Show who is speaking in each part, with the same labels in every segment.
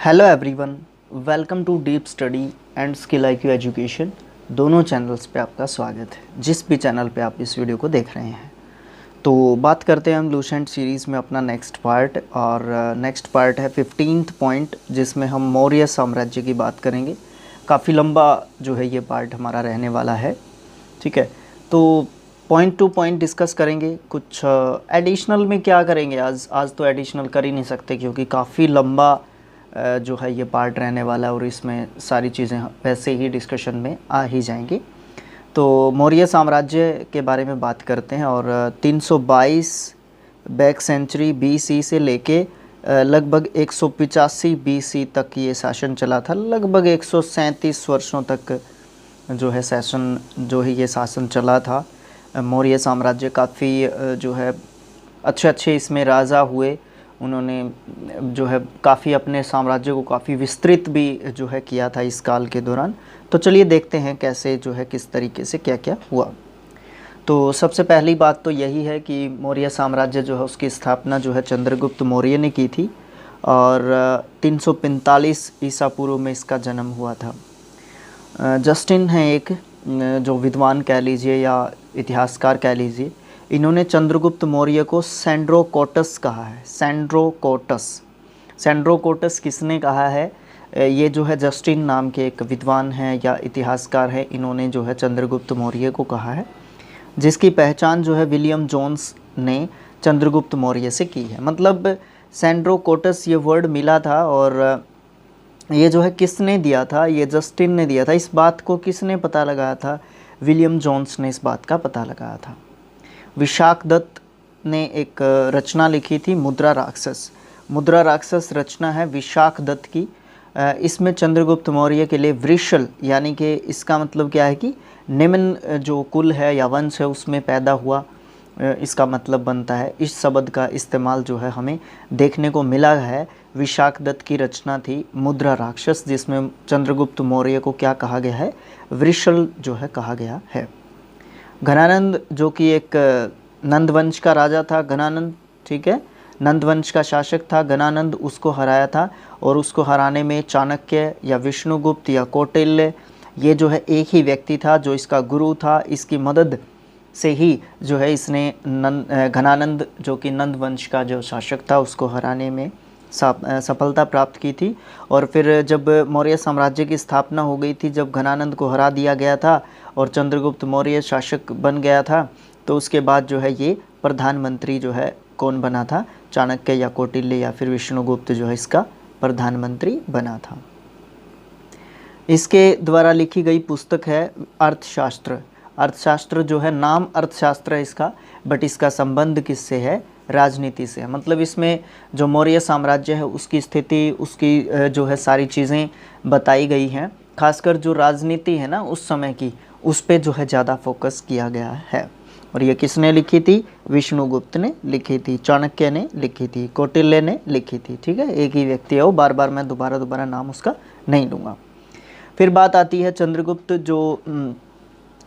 Speaker 1: Hello everyone, welcome to deep study and skill IQ education. दोनों channels पे आपका स्वागत है। जिस भी चैनल पे आप इस वीडियो को देख रहे हैं, तो बात करते हैं हम लूसेंट सीरीज़ में अपना नेक्स्ट पार्ट। और नेक्स्ट पार्ट है 15th पॉइंट, जिसमें हम मौर्य साम्राज्य की बात करेंगे। काफ़ी लंबा जो है ये पार्ट हमारा रहने वाला है, ठीक है। तो पॉइंट टू पॉइंट डिस्कस करेंगे। कुछ एडिशनल में क्या करेंगे, आज तो एडिशनल कर ही नहीं सकते, क्योंकि काफ़ी लंबा जो है ये पार्ट रहने वाला है और इसमें सारी चीज़ें वैसे ही डिस्कशन में आ ही जाएंगी। तो मौर्य साम्राज्य के बारे में बात करते हैं। और 322 बैक सेंचुरी बीसी से लेके लगभग 185 बीसी तक ये शासन चला था। लगभग 137 वर्षों तक जो है ये शासन चला था। मौर्य साम्राज्य काफ़ी जो है अच्छे इसमें राजा हुए। उन्होंने जो है काफ़ी अपने साम्राज्य को काफ़ी विस्तृत भी जो है किया था इस काल के दौरान। तो चलिए देखते हैं कैसे जो है किस तरीके से क्या क्या हुआ। तो सबसे पहली बात तो यही है कि मौर्य साम्राज्य जो है उसकी स्थापना जो है चंद्रगुप्त मौर्य ने की थी और 345 ईसा पूर्व में इसका जन्म हुआ था। जस्टिन है एक जो विद्वान कह लीजिए या इतिहासकार कह लीजिए, इन्होंने चंद्रगुप्त मौर्य को सेंड्रोकोटस कहा है। सेंड्रोकोटस किसने कहा है? ये जो है जस्टिन नाम के एक विद्वान हैं या इतिहासकार हैं, इन्होंने जो है चंद्रगुप्त मौर्य को कहा है, जिसकी पहचान जो है विलियम जोन्स ने चंद्रगुप्त मौर्य से की है। मतलब सेंड्रोकोटस ये वर्ड मिला था और ये जो है किसने दिया था? ये जस्टिन ने दिया था। इस बात को किसने पता लगाया था? विलियम जोन्स ने इस बात का पता लगाया था। विशाखदत्त ने एक रचना लिखी थी, मुद्रा राक्षस रचना है विशाखदत्त की। इसमें चंद्रगुप्त मौर्य के लिए वृषल, यानी कि इसका मतलब क्या है कि निम्न जो कुल है या वंश है उसमें पैदा हुआ, इसका मतलब बनता है। इस शब्द का इस्तेमाल जो है हमें देखने को मिला है। विशाखदत्त की रचना थी मुद्रा राक्षस, जिसमें चंद्रगुप्त मौर्य को क्या कहा गया है? वृषल जो है कहा गया है। घनानंद जो कि एक नंदवंश का राजा था, घनानंद, ठीक है, नंदवंश का शासक था घनानंद, उसको हराया था। और उसको हराने में चाणक्य या विष्णुगुप्त या कौटिल्य, ये जो है एक ही व्यक्ति था जो इसका गुरु था। इसकी मदद से ही जो है इसने घनानंद जो कि नंदवंश का जो शासक था उसको हराने में सफलता प्राप्त की थी। और फिर जब मौर्य साम्राज्य की स्थापना हो गई थी, जब घनानंद को हरा दिया गया था और चंद्रगुप्त मौर्य शासक बन गया था, तो उसके बाद जो है ये प्रधानमंत्री जो है कौन बना था? चाणक्य या कौटिल्य या फिर विष्णुगुप्त जो है इसका प्रधानमंत्री बना था। इसके द्वारा लिखी गई पुस्तक है अर्थशास्त्र जो है, नाम अर्थशास्त्र है इसका, बट इसका संबंध किससे है? राजनीति से। मतलब इसमें जो मौर्य साम्राज्य है उसकी स्थिति, उसकी जो है सारी चीज़ें बताई गई हैं। खासकर जो राजनीति है ना उस समय की, उस पे जो है ज़्यादा फोकस किया गया है। और ये किसने लिखी थी? विष्णुगुप्त ने लिखी थी, चाणक्य ने लिखी थी, कौटिल्य ने लिखी थी, ठीक है। एक ही व्यक्ति है वो, बार बार मैं दोबारा नाम उसका नहीं लूँगा। फिर बात आती है चंद्रगुप्त जो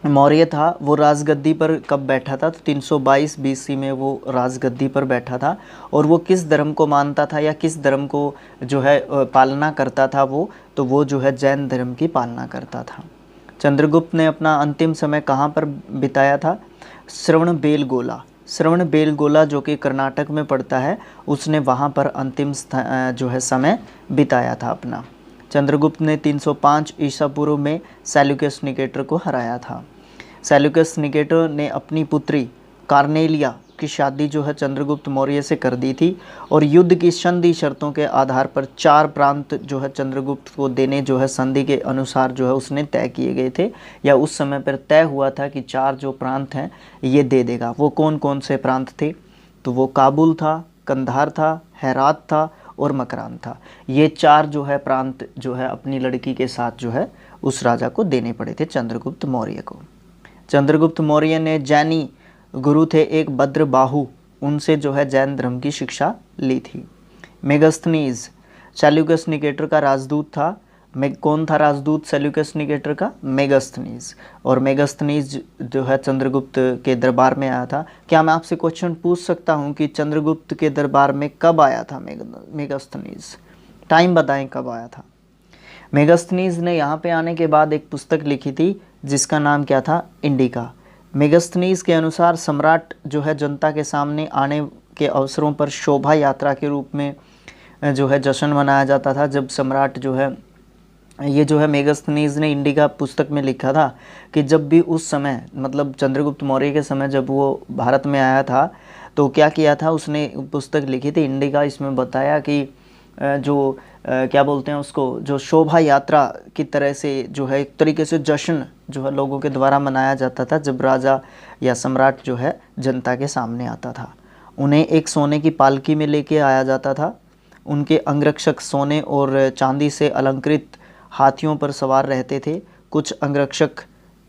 Speaker 1: मौर्य था वो राजगद्दी पर कब बैठा था? तो 322 बीसी में वो राजगद्दी पर बैठा था। और वो किस धर्म को मानता था या किस धर्म को जो है पालना करता था वो? तो वो जो है जैन धर्म की पालना करता था। चंद्रगुप्त ने अपना अंतिम समय कहाँ पर बिताया था? श्रवणबेलगोला जो कि कर्नाटक में पड़ता है, उसने वहाँ पर अंतिम जो है समय बिताया था अपना। चंद्रगुप्त ने 305 ईसा पूर्व में सेल्यूकस निकेटर को हराया था। सेल्यूकस निकेटर ने अपनी पुत्री कार्नेलिया की शादी जो है चंद्रगुप्त मौर्य से कर दी थी। और युद्ध की संधि शर्तों के आधार पर 4 प्रांत जो है चंद्रगुप्त को देने जो है संधि के अनुसार जो है उसने तय किए गए थे, या उस समय पर तय हुआ था कि 4 जो प्रांत हैं ये दे देगा। वो कौन कौन से प्रांत थे? तो वो काबुल था, कंधार था, हेरात था और मकरान था। ये 4 जो है प्रांत जो है अपनी लड़की के साथ जो है उस राजा को देने पड़े थे चंद्रगुप्त मौर्य को। चंद्रगुप्त मौर्य ने जैनी गुरु थे एक भद्रबाहु, उनसे जो है जैन धर्म की शिक्षा ली थी। मेगस्थनीज सेल्यूकस निकेटर का राजदूत था। कौन था राजदूत सेल्यूकस निकेटर का? मेगस्थनीज। और मेगस्थनीज जो है चंद्रगुप्त के दरबार में आया था। क्या मैं आपसे क्वेश्चन पूछ सकता हूँ कि चंद्रगुप्त के दरबार में कब आया था मेगस्थनीज? टाइम बताएं कब आया था। मेगास्थनीज ने यहाँ पे आने के बाद एक पुस्तक लिखी थी जिसका नाम क्या था, इंडिका। मेगास्थनीज के अनुसार सम्राट जो है जनता के सामने आने के अवसरों पर शोभा यात्रा के रूप में जो है जश्न मनाया जाता था। जब सम्राट जो है, ये जो है मेगास्थनीज ने इंडिका पुस्तक में लिखा था कि जब भी उस समय मतलब चंद्रगुप्त मौर्य के समय जब वो भारत में आया था तो क्या किया था, उसने पुस्तक लिखी थी इंडिका। इसमें बताया कि जो क्या बोलते हैं उसको, जो शोभा यात्रा की तरह से जो है एक तरीके से जश्न जो है लोगों के द्वारा मनाया जाता था जब राजा या सम्राट जो है जनता के सामने आता था। उन्हें एक सोने की पालकी में लेके आया जाता था। उनके अंगरक्षक सोने और चांदी से अलंकृत हाथियों पर सवार रहते थे। कुछ अंगरक्षक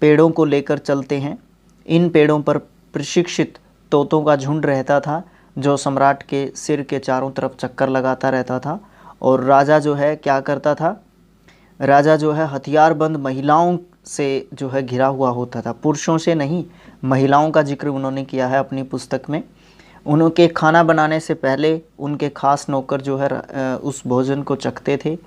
Speaker 1: पेड़ों को लेकर चलते हैं। इन पेड़ों पर प्रशिक्षित तोतों का झुंड रहता था जो सम्राट के सिर के चारों तरफ चक्कर लगाता रहता था। और राजा जो है क्या करता था, राजा जो है हथियारबंद महिलाओं से जो है घिरा हुआ होता था, पुरुषों से नहीं, महिलाओं का जिक्र उन्होंने किया है अपनी पुस्तक में। उनके खाना बनाने से पहले उनके खास नौकर जो है उस भोजन को चखते थे।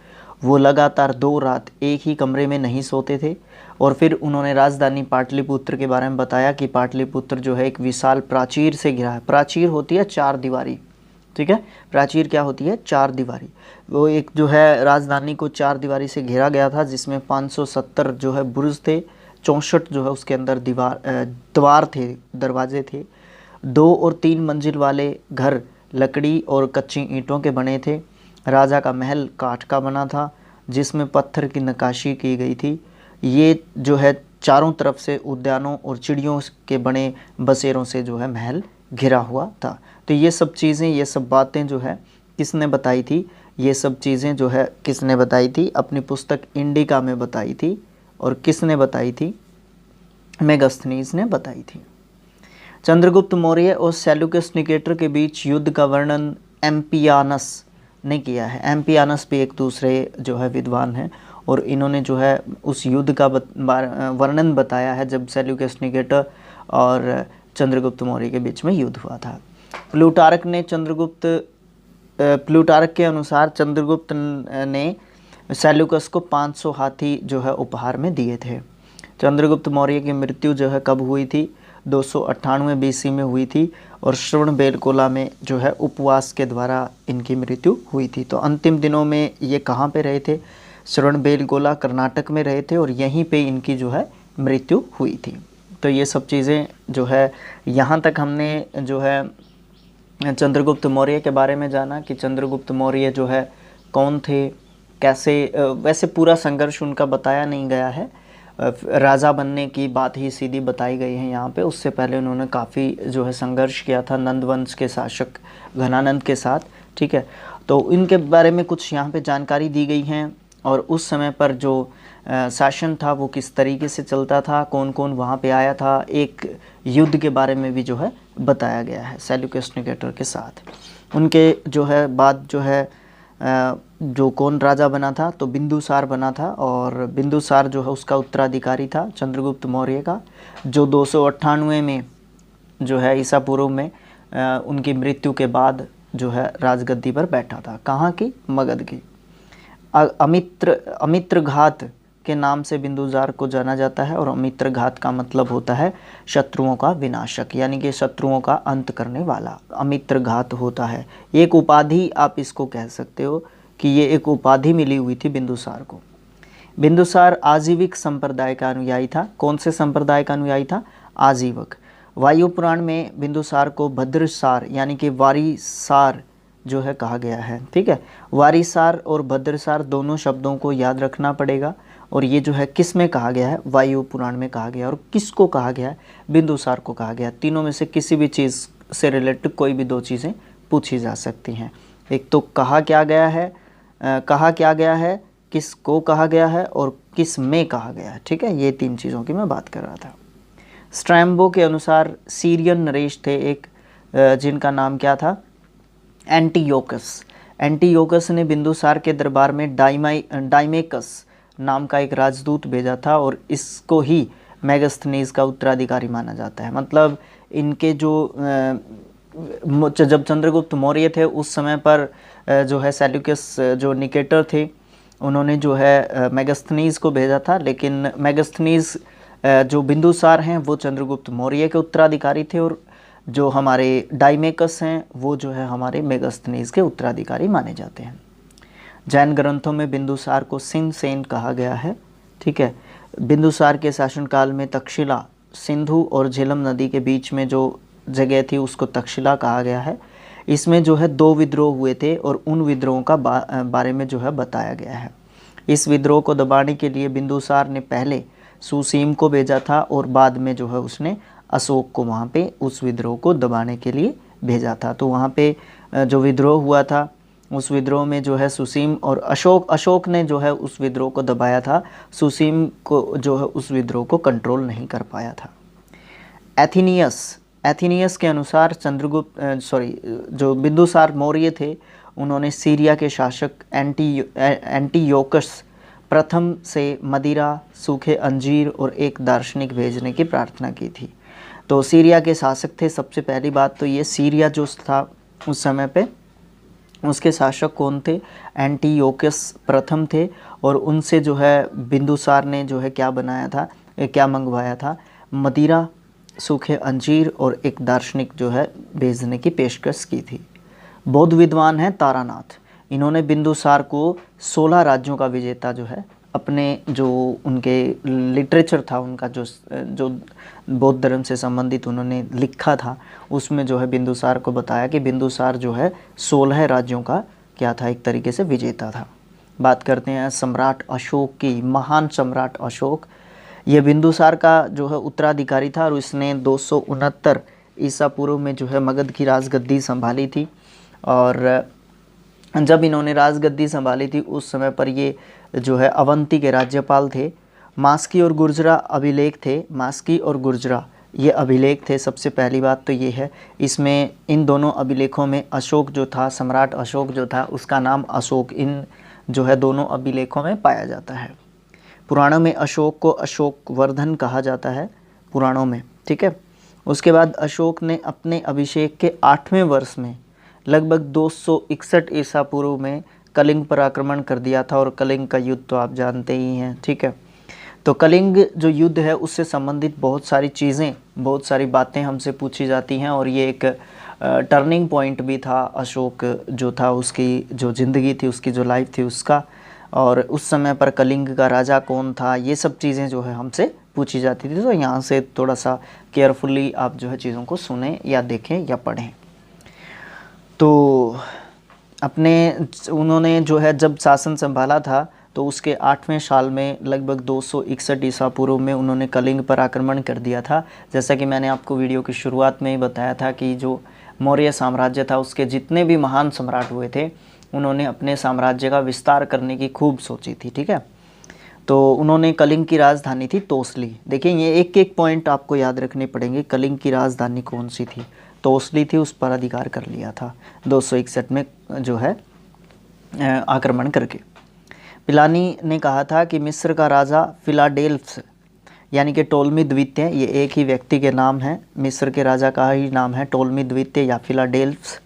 Speaker 1: वो लगातार 2 रात एक ही कमरे में नहीं सोते थे। और फिर उन्होंने राजधानी पाटलिपुत्र के बारे में बताया कि पाटलिपुत्र जो है एक विशाल प्राचीर से घिरा है। प्राचीर होती है 4 दीवारी, ठीक है। प्राचीर क्या होती है, 4 दीवारी। वो एक जो है राजधानी को 4 दीवारी से घेरा गया था जिसमें 570 जो है बुर्ज थे, 64 जो है उसके अंदर द्वार थे, दरवाजे थे। 2 और 3 मंजिल वाले घर लकड़ी और कच्ची ईंटों के बने थे। राजा का महल काठ का बना था जिसमें पत्थर की नक्काशी की गई थी। ये जो है चारों तरफ से उद्यानों और चिड़ियों के बने बसेरों से जो है महल घिरा हुआ था। तो ये सब चीज़ें, ये सब बातें जो है किसने बताई थी, ये सब चीज़ें जो है किसने बताई थी, अपनी पुस्तक इंडिका में बताई थी। और किसने बताई थी, मेगास्थनीज ने बताई थी। चंद्रगुप्त मौर्य और सेल्यूकस निकेटर के बीच युद्ध का वर्णन एम्पियानस ने किया है। एम्पियानस भी एक दूसरे जो है विद्वान हैं और इन्होंने जो है उस युद्ध का वर्णन बताया है जब सेल्यूकस निकेटर और चंद्रगुप्त मौर्य के बीच में युद्ध हुआ था। प्लूटार्क के अनुसार चंद्रगुप्त ने सेल्यूकस को 500 हाथी जो है उपहार में दिए थे। चंद्रगुप्त मौर्य की मृत्यु जो है कब हुई थी, 298 BC में हुई थी और श्रवणबेलगोला में जो है उपवास के द्वारा इनकी मृत्यु हुई थी। तो अंतिम दिनों में ये कहाँ पे रहे थे, श्रवणबेलगोला कर्नाटक में रहे थे और यहीं पे इनकी जो है मृत्यु हुई थी। तो ये सब चीज़ें जो है यहाँ तक हमने जो है चंद्रगुप्त मौर्य के बारे में जाना कि चंद्रगुप्त मौर्य जो है कौन थे, कैसे, वैसे पूरा संघर्ष उनका बताया नहीं गया है, राजा बनने की बात ही सीधी बताई गई है यहाँ पे। उससे पहले उन्होंने काफ़ी जो है संघर्ष किया था नंद वंश के शासक घनानंद के साथ, ठीक है। तो इनके बारे में कुछ यहाँ पे जानकारी दी गई हैं और उस समय पर जो शासन था वो किस तरीके से चलता था, कौन कौन वहाँ पे आया था, एक युद्ध के बारे में भी जो है बताया गया है सेल्यूकस निकेटर के साथ। उनके जो है बाद जो है जो कौन राजा बना था, तो बिंदुसार बना था और बिंदुसार जो है उसका उत्तराधिकारी था चंद्रगुप्त मौर्य का, जो 298 में जो है ईसा पूर्व में उनकी मृत्यु के बाद जो है राजगद्दी पर बैठा था। कहाँ की, मगध की। अमित्रघात के नाम से बिंदुसार को जाना जाता है और अमित्रघात का मतलब होता है शत्रुओं का विनाशक, यानी कि शत्रुओं का अंत करने वाला अमित्रघात होता है। एक उपाधि आप इसको कह सकते हो कि ये एक उपाधि मिली हुई थी बिंदुसार को। बिंदुसार आजीविक संप्रदाय का अनुयायी था। कौन से संप्रदाय का अनुयायी था, आजीवक। वायु पुराण में बिंदुसार को भद्रसार यानी कि वारीसार जो है कहा गया है, ठीक है। वारीसार और भद्रसार दोनों शब्दों को याद रखना पड़ेगा। और ये जो है किस में कहा गया है, वायु पुराण में कहा गया। और किसको कहा गया है, बिंदुसार को कहा गया। तीनों में से किसी भी चीज़ से रिलेटेड कोई भी 2 चीज़ें पूछी जा सकती हैं। एक तो कहा क्या गया है, किसको कहा गया है और किस में कहा गया है, ठीक है। ये 3 चीज़ों की मैं बात कर रहा था। स्ट्रैम्बो के अनुसार सीरियन नरेश थे एक, जिनका नाम क्या था, एंटीयोकस। एंटीयोकस ने बिंदुसार के दरबार में डाइमेकस नाम का एक राजदूत भेजा था और इसको ही मेगास्थनीज का उत्तराधिकारी माना जाता है। मतलब इनके जो जब चंद्रगुप्त मौर्य थे उस समय पर जो है सेल्यूकस जो निकेटर थे उन्होंने जो है मेगास्थनीज को भेजा था, लेकिन मेगास्थनीज जो बिंदुसार हैं वो चंद्रगुप्त मौर्य के उत्तराधिकारी थे, और जो हमारे डाइमेकस हैं वो जो है हमारे मेगास्थनीज के उत्तराधिकारी माने जाते हैं। जैन ग्रंथों में बिंदुसार को सिनसेन कहा गया है। ठीक है, बिंदुसार के शासनकाल में तक्षशिला सिंधु और झेलम नदी के बीच में जो जगह थी उसको तक्षशिला कहा गया है। इसमें जो है 2 विद्रोह हुए थे और उन विद्रोहों का बारे में जो है बताया गया है। इस विद्रोह को दबाने के लिए बिंदुसार ने पहले सुसीम को भेजा था और बाद में जो है उसने अशोक को वहाँ पे उस विद्रोह को दबाने के लिए भेजा था। तो वहाँ पे जो विद्रोह हुआ था उस विद्रोह में जो है सुसीम और अशोक ने जो है उस विद्रोह को दबाया था। सुसीम को जो है उस विद्रोह को कंट्रोल नहीं कर पाया था। एथीनियस के अनुसार जो बिंदुसार मौर्य थे उन्होंने सीरिया के शासक एंटीयोकस प्रथम से मदिरा, सूखे अंजीर और एक दार्शनिक भेजने की प्रार्थना की थी। तो सीरिया के शासक थे। सबसे पहली बात तो ये सीरिया जो था उस समय पे उसके शासक कौन थे? एंटीयोकस प्रथम थे, और उनसे जो है बिंदुसार ने जो है क्या बनाया था, क्या मंगवाया था? मदिरा, सूखे अंजीर और एक दार्शनिक जो है भेजने की पेशकश की थी। बौद्ध विद्वान हैं तारानाथ, इन्होंने बिंदुसार को 16 राज्यों का विजेता जो है अपने जो उनके लिटरेचर था उनका जो बौद्ध धर्म से संबंधित उन्होंने लिखा था उसमें जो है बिंदुसार को बताया कि बिंदुसार जो है 16 राज्यों का क्या था, एक तरीके से विजेता था। बात करते हैं सम्राट अशोक की। महान सम्राट अशोक ये बिंदुसार का जो है उत्तराधिकारी था और इसने 269 ईसा पूर्व में जो है मगध की राजगद्दी संभाली थी। और जब इन्होंने राजगद्दी संभाली थी उस समय पर ये जो है अवंती के राज्यपाल थे। मास्की और गुर्जरा अभिलेख थे। मास्की और गुर्जरा ये अभिलेख थे। सबसे पहली बात तो ये है, इसमें इन दोनों अभिलेखों में अशोक जो था, सम्राट अशोक जो था, उसका नाम अशोक इन जो है दोनों अभिलेखों में पाया जाता है। पुराणों में अशोक को अशोकवर्धन कहा जाता है, पुराणों में। ठीक है, उसके बाद अशोक ने अपने अभिषेक के 8वें वर्ष में लगभग 261 ईसा पूर्व में कलिंग पर आक्रमण कर दिया था, और कलिंग का युद्ध तो आप जानते ही हैं। ठीक है, तो कलिंग जो युद्ध है उससे संबंधित बहुत सारी चीज़ें, बहुत सारी बातें हमसे पूछी जाती हैं, और ये एक टर्निंग पॉइंट भी था अशोक जो था, उसकी जो ज़िंदगी थी, उसकी जो लाइफ थी उसका, और उस समय पर कलिंग का राजा कौन था, ये सब चीज़ें जो है हमसे पूछी जाती थी। तो यहाँ से थोड़ा सा केयरफुली आप जो है चीज़ों को सुने या देखें या पढ़ें। तो उन्होंने जो है जब शासन संभाला था तो उसके 8वें साल में लगभग 261 ईसा पूर्व में उन्होंने कलिंग पर आक्रमण कर दिया था। जैसा कि मैंने आपको वीडियो की शुरुआत में ही बताया था कि जो मौर्य साम्राज्य था उसके जितने भी महान सम्राट हुए थे उन्होंने अपने साम्राज्य का विस्तार करने की खूब सोची थी। ठीक है, तो उन्होंने कलिंग की राजधानी थी तोसली। देखिए ये एक एक पॉइंट आपको याद रखने पड़ेंगे। कलिंग की राजधानी कौन सी थी? तोसली थी, उस पर अधिकार कर लिया था 261 में जो है आक्रमण करके। पिलानी ने कहा था कि मिस्र का राजा फिलाडेल्फ्स यानी कि टोलमी द्वितीय, ये एक ही व्यक्ति के नाम है, मिस्र के राजा का ही नाम है टोलमी द्वितीय या फिलाडेल्फ्स।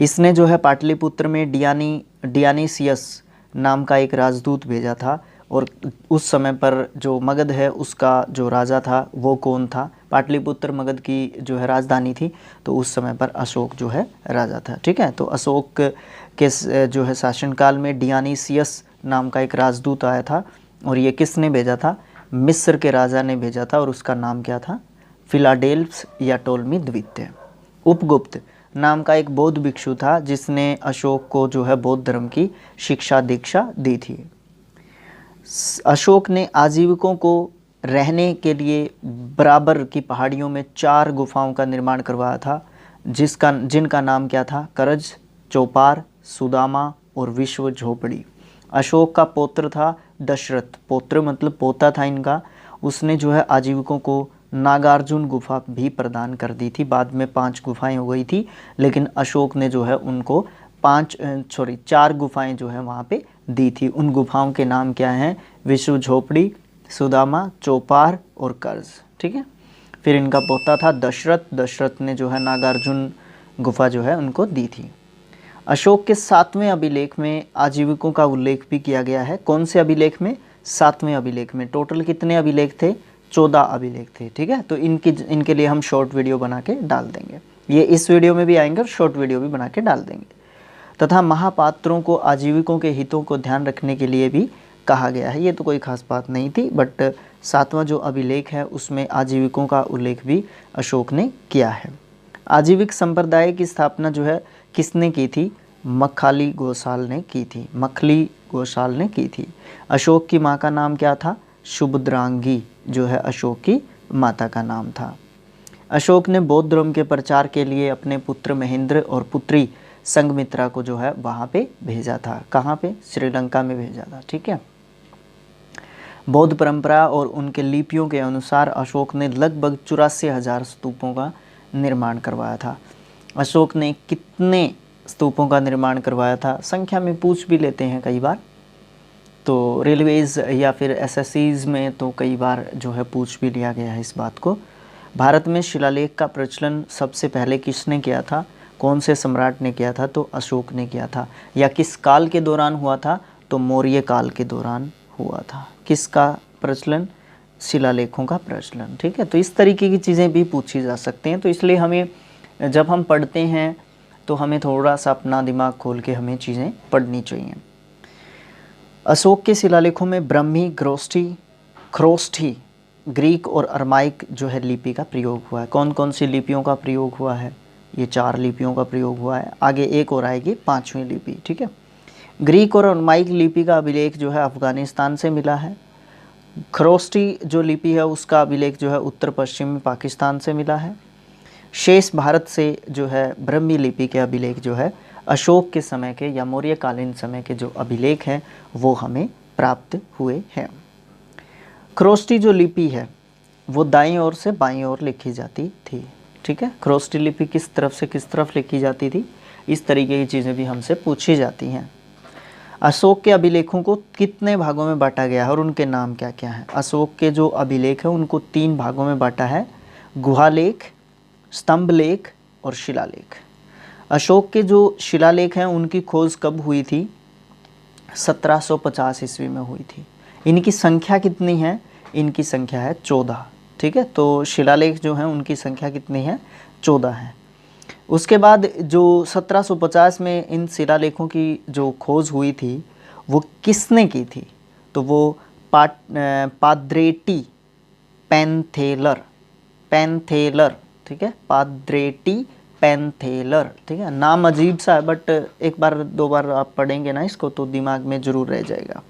Speaker 1: इसने जो है पाटलिपुत्र में डियानीसियस नाम का एक राजदूत भेजा था, और उस समय पर जो मगध है उसका जो राजा था वो कौन था? पाटलिपुत्र मगध की जो है राजधानी थी, तो उस समय पर अशोक जो है राजा था। ठीक है, तो अशोक के जो है शासनकाल में डियानीसियस नाम का एक राजदूत आया था, और ये किसने भेजा था? मिस्र के राजा ने भेजा था, और उसका नाम क्या था? फिलाडेल्फ्स या टोलमी द्वितीय। उपगुप्त नाम का एक बौद्ध भिक्षु था जिसने अशोक को जो है बौद्ध धर्म की शिक्षा दीक्षा दी थी। अशोक ने आजीविकों को रहने के लिए बराबर की पहाड़ियों में 4 गुफाओं का निर्माण करवाया था, जिनका नाम क्या था? करज, चौपार, सुदामा और विश्व झोपड़ी। अशोक का पौत्र था दशरथ, पौत्र मतलब पोता था इनका। उसने जो है आजीविकों को नागार्जुन गुफा भी प्रदान कर दी थी। बाद में 5 गुफाएं हो गई थी, लेकिन अशोक ने जो है उनको 4 गुफाएं जो है वहाँ पे दी थी। उन गुफाओं के नाम क्या हैं? विश्व झोपड़ी, सुदामा, चौपार और कर्ज। ठीक है, फिर इनका पोता था दशरथ। दशरथ ने जो है नागार्जुन गुफा जो है उनको दी थी। अशोक के 7वें अभिलेख में आजीविकों का उल्लेख भी किया गया है। कौन से अभिलेख में? 7वें अभिलेख में। टोटल कितने अभिलेख थे? 14 अभिलेख थे। ठीक है, तो इनके लिए हम शॉर्ट वीडियो बना के डाल देंगे। ये इस वीडियो में भी आएंगे और शॉर्ट वीडियो भी बना के डाल देंगे। तथा महापात्रों को आजीविकों के हितों को ध्यान रखने के लिए भी कहा गया है। ये तो कोई खास बात नहीं थी, बट 7वां जो अभिलेख है उसमें आजीविकों का उल्लेख भी अशोक ने किया है। आजीविक संप्रदाय की स्थापना जो है किसने की थी? मखाली गोसाल ने की थी। मखली गोसाल ने की थी। अशोक की माँ का नाम क्या था? शुभद्रांगी जो है अशोक की माता का नाम था। अशोक ने बौद्ध धर्म के प्रचार के लिए अपने पुत्र महेंद्र और पुत्री संघमित्रा को जो है वहाँ पे भेजा था। कहाँ पे? श्रीलंका में भेजा था। ठीक है। बौद्ध परंपरा और उनके लिपियों के अनुसार अशोक ने लगभग 84,000 स्तूपों का निर्माण करवाया था। अशोक ने कितने स्तूपों का निर्माण करवाया था? संख्या में पूछ भी लेते हैं कई बार, तो रेलवेज या फिर एसएससीज में तो कई बार जो है पूछ भी लिया गया है इस बात को। भारत में शिलालेख का प्रचलन सबसे पहले किसने किया था? कौन से सम्राट ने किया था? तो अशोक ने किया था। या किस काल के दौरान हुआ था? तो मौर्य काल के दौरान हुआ था। किसका प्रचलन? शिलालेखों का प्रचलन। ठीक है, तो इस तरीके की चीज़ें भी पूछी जा सकती हैं। तो इसलिए हमें जब हम पढ़ते हैं तो हमें थोड़ा सा अपना दिमाग खोल के हमें चीज़ें पढ़नी चाहिए। अशोक के शिलालेखों में ब्रह्मी, ख्रोष्ठी, ग्रीक और अरमाइक जो है लिपि का प्रयोग हुआ है। कौन कौन सी लिपियों का प्रयोग हुआ है? ये 4 लिपियों का प्रयोग हुआ है। आगे एक और आएगी 5वीं लिपि। ठीक है। ग्रीक और अरमाइक लिपि का अभिलेख जो है अफगानिस्तान से मिला है। ख्रोष्ठी जो लिपि है उसका अभिलेख जो है उत्तर पश्चिमी पाकिस्तान से मिला है। शेष भारत से जो है ब्रह्मी लिपि के अभिलेख जो है अशोक के समय के या मौर्यकालीन समय के जो अभिलेख हैं वो हमें प्राप्त हुए हैं। ख्रोष्ठी जो लिपि है वो दाईं ओर से बाईं ओर लिखी जाती थी। ठीक है, ख्रोष्ठी लिपि किस तरफ से किस तरफ लिखी जाती थी, इस तरीके की चीज़ें भी हमसे पूछी जाती हैं। अशोक के अभिलेखों को कितने भागों में बांटा गया है और उनके नाम क्या क्या हैं? अशोक के जो अभिलेख हैं उनको 3 भागों में बांटा है, गुहालेख, स्तंभ लेख और शिलालेख। अशोक के जो शिलालेख हैं उनकी खोज कब हुई थी? 1750 ईस्वी में हुई थी। इनकी संख्या कितनी है? इनकी संख्या है 14। ठीक है, तो शिलालेख जो हैं उनकी संख्या कितनी है? 14 है। उसके बाद जो 1750 में इन शिलालेखों की जो खोज हुई थी वो किसने की थी? तो वो पाद्रेटी पैंथेलर। ठीक है, पाद्रेटी पैंथेलर। ठीक है, नाम अजीब सा है बट एक बार 2 बार आप पढ़ेंगे ना इसको तो दिमाग में ज़रूर रह जाएगा।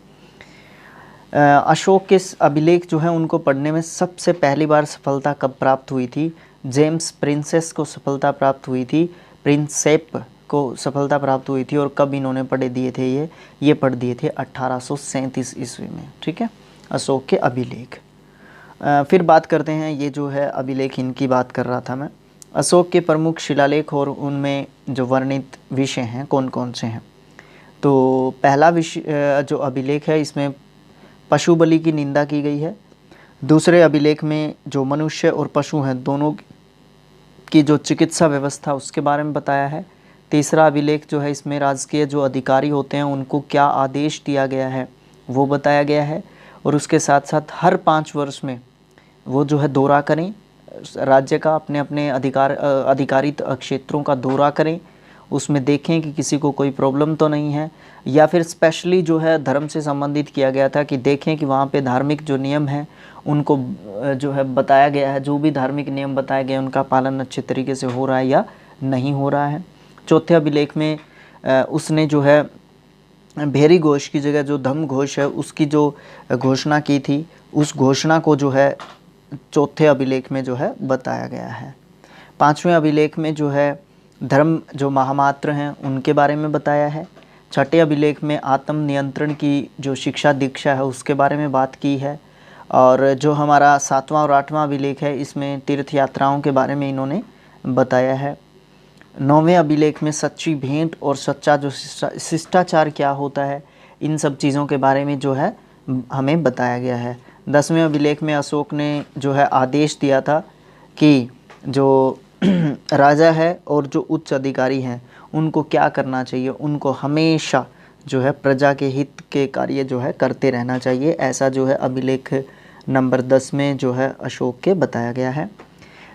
Speaker 1: अशोक के अभिलेख जो है उनको पढ़ने में सबसे पहली बार सफलता कब प्राप्त हुई थी? जेम्स प्रिंसेस को सफलता प्राप्त हुई थी, प्रिंसेप को सफलता प्राप्त हुई थी। और कब इन्होंने पढ़ दिए थे? ये पढ़ दिए थे 1837 ईस्वी में। ठीक है, अशोक के अभिलेख। फिर बात करते हैं, ये जो है अभिलेख इनकी बात कर रहा था मैं। अशोक के प्रमुख शिलालेख और उनमें जो वर्णित विषय हैं कौन कौन से हैं? तो पहला विषय जो अभिलेख है इसमें पशु बलि की निंदा की गई है। दूसरे अभिलेख में जो मनुष्य और पशु हैं दोनों की जो चिकित्सा व्यवस्था उसके बारे में बताया है। तीसरा अभिलेख जो है इसमें राजकीय जो अधिकारी होते हैं उनको क्या आदेश दिया गया है वो बताया गया है। और उसके साथ साथ हर 5 वर्ष में वो जो है दौरा करें, राज्य का अपने अपने अधिकारित क्षेत्रों का दौरा करें, उसमें देखें कि किसी को कोई प्रॉब्लम तो नहीं है। या फिर स्पेशली जो है धर्म से संबंधित किया गया था कि देखें कि वहाँ पे धार्मिक जो नियम हैं उनको जो है बताया गया है, जो भी धार्मिक नियम बताए गए उनका पालन अच्छे तरीके से हो रहा है या नहीं हो रहा है। चौथे अभिलेख में उसने जो है भेरी घोष की जगह जो धम्म घोष है उसकी जो घोषणा की थी, उस घोषणा को जो है चौथे अभिलेख में जो है बताया गया है। 5वें अभिलेख में जो है धर्म जो महामात्र हैं उनके बारे में बताया है। छठे अभिलेख में आत्म नियंत्रण की जो शिक्षा दीक्षा है उसके बारे में बात की है। और जो हमारा 7वां और 8वां अभिलेख है इसमें तीर्थ यात्राओं के बारे में इन्होंने बताया है। 9वें अभिलेख में सच्ची भेंट और सच्चा जो शिष्टाचार क्या होता है इन सब चीज़ों के बारे में जो है हमें बताया गया है। 10वें अभिलेख में अशोक ने जो है आदेश दिया था कि जो राजा है और जो उच्च अधिकारी हैं उनको क्या करना चाहिए, उनको हमेशा जो है प्रजा के हित के कार्य जो है करते रहना चाहिए। ऐसा जो है अभिलेख नंबर 10 में जो है अशोक के बताया गया है।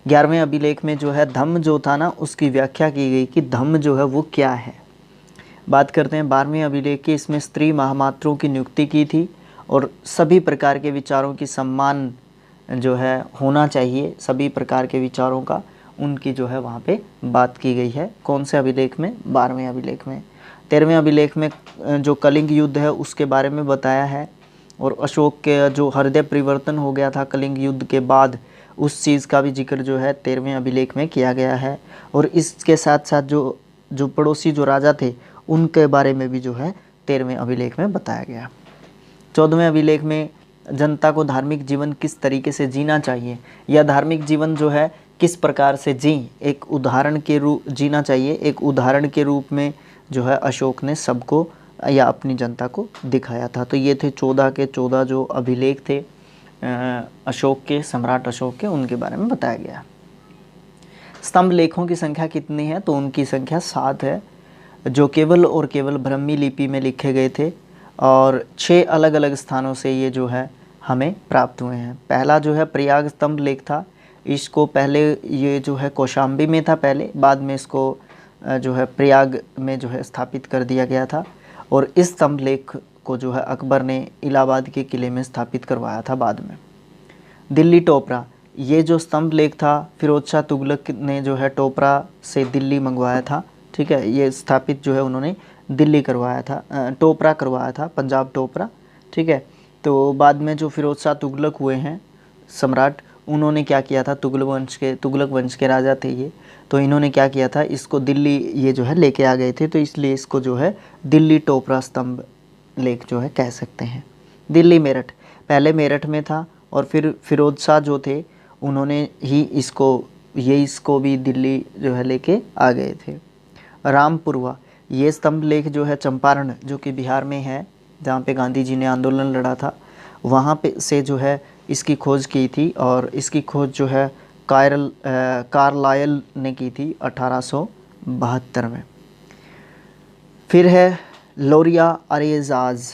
Speaker 1: 11वें अभिलेख में जो है धम्म जो था ना, उसकी व्याख्या की गई कि धम्म जो है वो क्या है। बात करते हैं 12वें अभिलेख की। इसमें स्त्री महामात्रों की नियुक्ति की थी और सभी प्रकार के विचारों की सम्मान जो है होना चाहिए, सभी प्रकार के विचारों का उनकी जो है वहाँ पे बात की गई है। कौन से अभिलेख में? 12वें अभिलेख में। 13वें अभिलेख में जो कलिंग युद्ध है उसके बारे में बताया है, और अशोक के जो हृदय परिवर्तन हो गया था कलिंग युद्ध के बाद, उस चीज़ का भी जिक्र जो है 13वें अभिलेख में किया गया है। और इसके साथ साथ जो पड़ोसी जो राजा थे उनके बारे में भी जो है 13वें अभिलेख में बताया गया। 14वें अभिलेख में जनता को धार्मिक जीवन किस तरीके से जीना चाहिए, या धार्मिक जीवन जो है किस प्रकार से एक उदाहरण के रूप जीना चाहिए, एक उदाहरण के रूप में जो है अशोक ने सबको या अपनी जनता को दिखाया था। तो ये थे 14 के 14 जो अभिलेख थे अशोक के, सम्राट अशोक के, उनके बारे में बताया गया। स्तंभ लेखों की संख्या कितनी है? तो उनकी संख्या 7 है, जो केवल और केवल ब्राह्मी लिपि में लिखे गए थे, और 6 अलग अलग स्थानों से ये जो है हमें प्राप्त हुए हैं। पहला जो है प्रयाग स्तंभ लेख था। इसको पहले ये जो है कौशाम्बी में था पहले, बाद में इसको जो है प्रयाग में जो है स्थापित कर दिया गया था। और इस स्तंभ लेख को जो है अकबर ने इलाहाबाद के किले में स्थापित करवाया था बाद में। दिल्ली टोपरा, ये जो स्तंभ लेख था फिरोज शाह तुगलक ने जो है टोपरा से दिल्ली मंगवाया था। ठीक है, ये स्थापित जो है उन्होंने दिल्ली करवाया था, टोपरा करवाया था, पंजाब टोपरा। ठीक है, तो बाद में जो फिरोज शाह तुगलक हुए हैं सम्राट, उन्होंने क्या किया था, तुगलक वंश के राजा थे ये, तो इन्होंने क्या किया था, इसको दिल्ली ये जो है लेके आ गए थे, तो इसलिए इसको जो है दिल्ली टोपरा स्तंभ लेख जो है कह सकते हैं। दिल्ली मेरठ, पहले मेरठ में था और फिर फिरोज शाह जो थे उन्होंने ही इसको भी दिल्ली जो है लेके आ गए थे। रामपुरवा, ये स्तंभ लेख जो है चंपारण जो कि बिहार में है, जहाँ पे गांधी जी ने आंदोलन लड़ा था, वहाँ पे से जो है इसकी खोज की थी, और इसकी खोज जो है कार्लायल ने की थी 1872 में। फिर है लोरिया अरेजाज,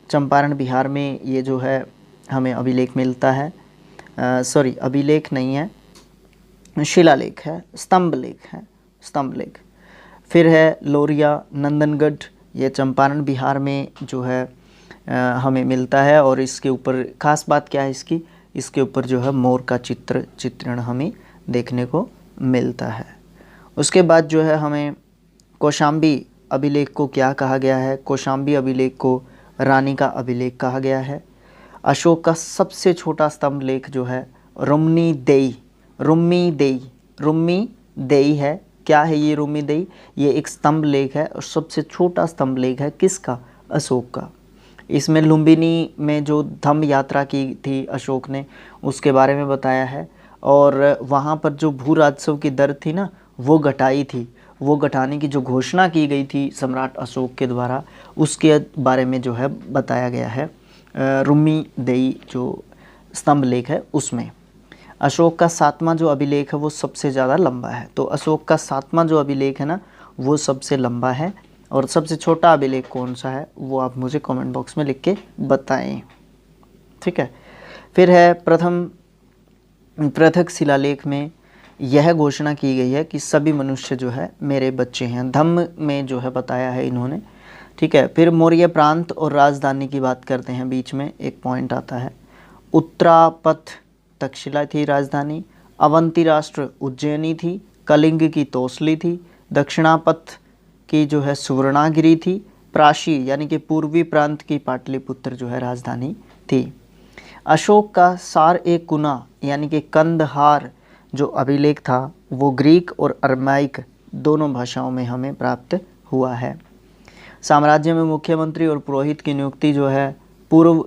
Speaker 1: चंपारण बिहार में ये जो है हमें अभिलेख मिलता है। सॉरी, अभिलेख नहीं है, शिलालेख है, स्तंभ लेख है, स्तंभ लेख। फिर है लोरिया नंदनगढ़, ये चंपारण बिहार में जो है हमें मिलता है, और इसके ऊपर खास बात क्या है इसके ऊपर जो है मोर का चित्रण हमें देखने को मिलता है। उसके बाद जो है हमें कौशाम्बी अभिलेख को क्या कहा गया है? कौशाम्बी अभिलेख को रानी का अभिलेख कहा गया है। अशोक का सबसे छोटा स्तंभ लेख जो है रुम्नी देई है। क्या है ये रुम्नी देई? ये एक स्तंभ लेख है और सबसे छोटा स्तंभ लेख है। किसका? अशोक का। इसमें लुम्बिनी में जो धम्म यात्रा की थी अशोक ने, उसके बारे में बताया है, और वहाँ पर जो भू राजस्व की दर थी ना, वो घटाई थी, वो घटाने की जो घोषणा की गई थी सम्राट अशोक के द्वारा, उसके बारे में जो है बताया गया है रुम्नी देई जो स्तंभ लेख है उसमें। अशोक का 7वां जो अभिलेख है वो सबसे ज़्यादा लंबा है, तो अशोक का 7वां जो अभिलेख है ना वो सबसे लंबा है। और सबसे छोटा अभिलेख कौन सा है वो आप मुझे कमेंट बॉक्स में लिख के बताएं। ठीक है, फिर है पृथक शिलालेख में यह घोषणा की गई है कि सभी मनुष्य जो है मेरे बच्चे हैं, धम्म में जो है बताया है इन्होंने। ठीक है, फिर मौर्य प्रांत और राजधानी की बात करते हैं, बीच में एक पॉइंट आता है। उत्तरापथ तक्षशिला थी राजधानी, अवंती राष्ट्र उज्जैनी थी, कलिंग की तोसली थी, दक्षिणापथ की जो है सुवर्णागिरी थी, प्राशी यानी कि पूर्वी प्रांत की पाटलिपुत्र जो है राजधानी थी। अशोक का सार-ए-कुना यानी कि कंदहार जो अभिलेख था वो ग्रीक और अरमाइक दोनों भाषाओं में हमें प्राप्त हुआ है। साम्राज्य में मुख्यमंत्री और पुरोहित की नियुक्ति जो है पूर्व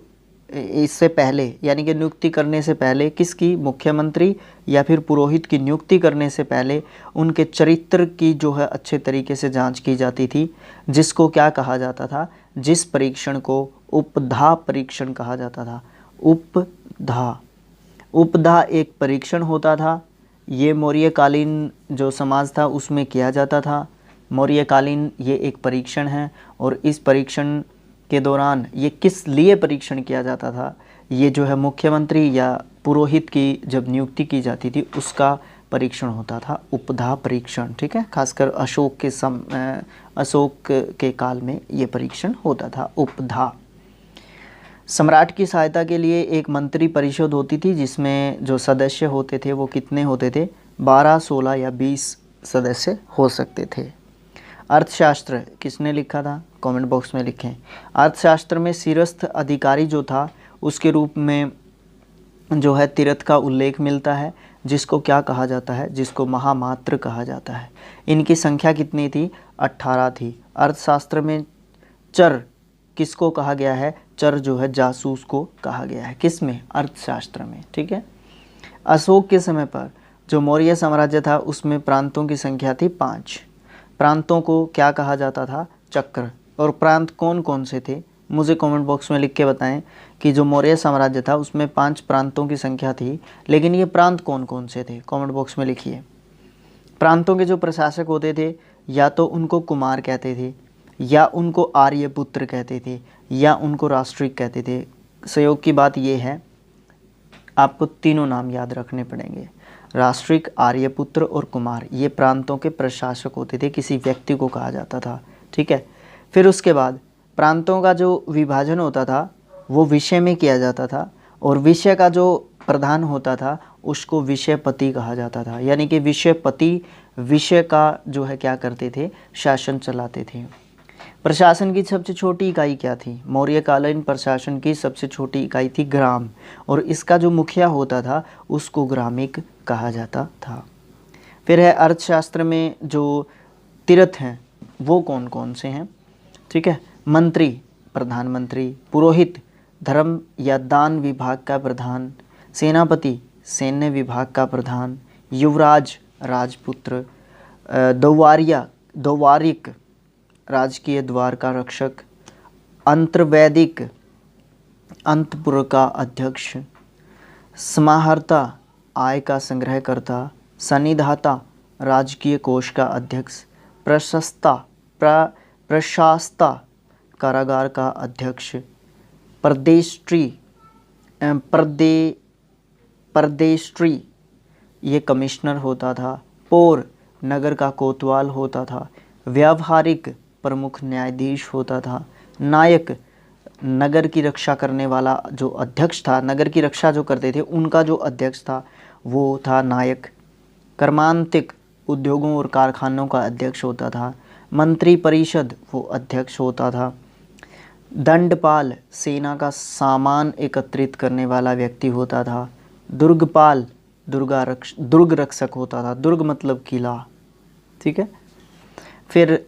Speaker 1: इससे पहले यानी कि नियुक्ति करने से पहले किसकी? मुख्यमंत्री या फिर पुरोहित की नियुक्ति करने से पहले उनके चरित्र की जो है अच्छे तरीके से जांच की जाती थी, जिसको क्या कहा जाता था? जिस परीक्षण को उपधा परीक्षण कहा जाता था। उपधा एक परीक्षण होता था ये मौर्यकालीन जो समाज था उसमें किया जाता था। मौर्यकालीन ये एक परीक्षण है और इस परीक्षण के दौरान ये किस लिए परीक्षण किया जाता था, ये जो है मुख्यमंत्री या पुरोहित की जब नियुक्ति की जाती थी उसका परीक्षण होता था, उपधा परीक्षण। ठीक है, खासकर अशोक के काल में ये परीक्षण होता था, उपधा। सम्राट की सहायता के लिए एक मंत्री परिषद होती थी जिसमें जो सदस्य होते थे वो कितने होते थे, 12, 16 या 20 सदस्य हो सकते थे। अर्थशास्त्र किसने लिखा था, कमेंट बॉक्स में लिखें। अर्थशास्त्र में सिरस्थ अधिकारी जो था उसके रूप में जो है तीर्थ का उल्लेख मिलता है, जिसको क्या कहा जाता है, जिसको महामात्र कहा जाता है। इनकी संख्या कितनी थी, 18 थी। अर्थशास्त्र में चर किसको कहा गया है, चर जो है जासूस को कहा गया है, किस में, अर्थशास्त्र में। ठीक है। अशोक के समय पर जो मौर्य साम्राज्य था उसमें प्रांतों की संख्या थी 5। प्रांतों को क्या कहा जाता था, चक्र। और प्रांत कौन कौन से थे, मुझे कमेंट बॉक्स में लिख के बताएं कि जो मौर्य साम्राज्य था उसमें 5 प्रांतों की संख्या थी, लेकिन ये प्रांत कौन कौन से थे, कमेंट बॉक्स में लिखिए। प्रांतों के जो प्रशासक होते थे या तो उनको कुमार कहते थे, या उनको आर्यपुत्र कहते थे, या उनको राष्ट्रिक कहते थे। संयोग की बात ये है, आपको तीनों नाम याद रखने पड़ेंगे, राष्ट्रिक, आर्यपुत्र और कुमार। ये प्रांतों के प्रशासक होते थे, किसी व्यक्ति को कहा जाता था। ठीक है। फिर उसके बाद प्रांतों का जो विभाजन होता था वो विषय में किया जाता था, और विषय का जो प्रधान होता था उसको विषयपति कहा जाता था। यानी कि विषयपति विषय का जो है क्या करते थे, शासन चलाते थे। प्रशासन की सबसे छोटी इकाई क्या थी, मौर्यकालीन प्रशासन की सबसे छोटी इकाई थी ग्राम, और इसका जो मुखिया होता था उसको ग्रामिक कहा जाता था। फिर है अर्थशास्त्र में जो तीर्थ हैं वो कौन कौन से हैं। ठीक है। मंत्री, प्रधानमंत्री, पुरोहित, धर्म या दान विभाग का प्रधान, सेनापति, सैन्य विभाग का प्रधान, युवराज, राजपुत्र, द्वारिक, राजकीय द्वार का रक्षक, अंतर्वैदिक, अंतपुर का अध्यक्ष, समाहर्ता, आय का संग्रह करता, सन्निधाता, राजकीय कोष का अध्यक्ष, प्रशास्ता, कारागार का अध्यक्ष, परदेष्ट्री ये कमिश्नर होता था, पौर नगर का कोतवाल होता था, व्यावहारिक प्रमुख न्यायाधीश होता था, नायक नगर की रक्षा करने वाला जो अध्यक्ष था, नगर की रक्षा जो करते थे उनका जो अध्यक्ष था वो था नायक, कर्मांतिक उद्योगों और कारखानों का अध्यक्ष होता था, मंत्री परिषद वो अध्यक्ष होता था, दंडपाल सेना का सामान एकत्रित करने वाला व्यक्ति होता था, दुर्गपाल दुर्ग रक्षक होता था, दुर्ग मतलब किला। ठीक है। फिर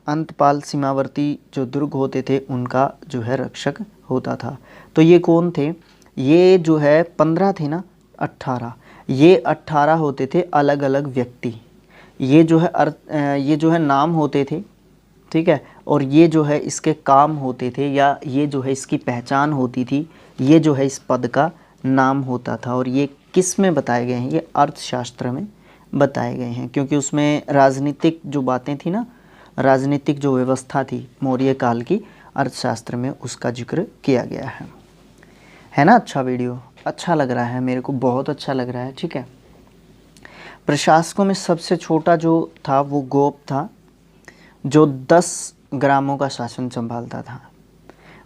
Speaker 1: अंतपाल सीमावर्ती जो दुर्ग होते थे उनका जो है रक्षक होता था। तो ये कौन थे, ये जो है 15 थे ना, 18, ये 18 होते थे अलग अलग व्यक्ति। ये जो है नाम होते थे। ठीक है। और ये जो है इसके काम होते थे, या ये जो है इसकी पहचान होती थी, ये जो है इस पद का नाम होता था। और ये किस में बताए गए हैं, ये अर्थशास्त्र में बताए गए हैं, क्योंकि उसमें राजनीतिक जो बातें थी ना, राजनीतिक जो व्यवस्था थी मौर्य काल की, अर्थशास्त्र में उसका जिक्र किया गया है ना। अच्छा वीडियो अच्छा लग रहा है, मेरे को बहुत अच्छा लग रहा है। ठीक है। प्रशासकों में सबसे छोटा जो था वो गोप था, जो 10 ग्रामों का शासन संभालता था।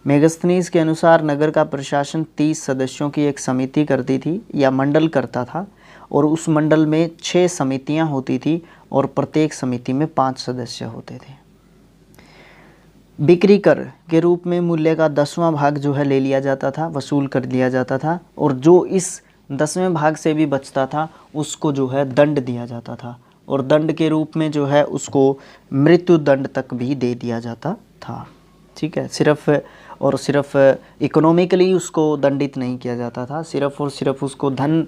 Speaker 1: मेगस्थनीज के अनुसार नगर का प्रशासन 30 सदस्यों की एक समिति करती थी या मंडल करता था, और उस मंडल में 6 समितियां होती थी और प्रत्येक समिति में 5 सदस्य होते थे। बिक्री कर के रूप में मूल्य का 10वां भाग जो है ले लिया जाता था, वसूल कर लिया जाता था, और जो इस 10वें भाग से भी बचता था उसको जो है दंड दिया जाता था, और दंड के रूप में जो है उसको मृत्यु दंड तक भी दे दिया जाता था। ठीक है। सिर्फ इकोनॉमिकली उसको दंडित नहीं किया जाता था, सिर्फ और सिर्फ उसको धन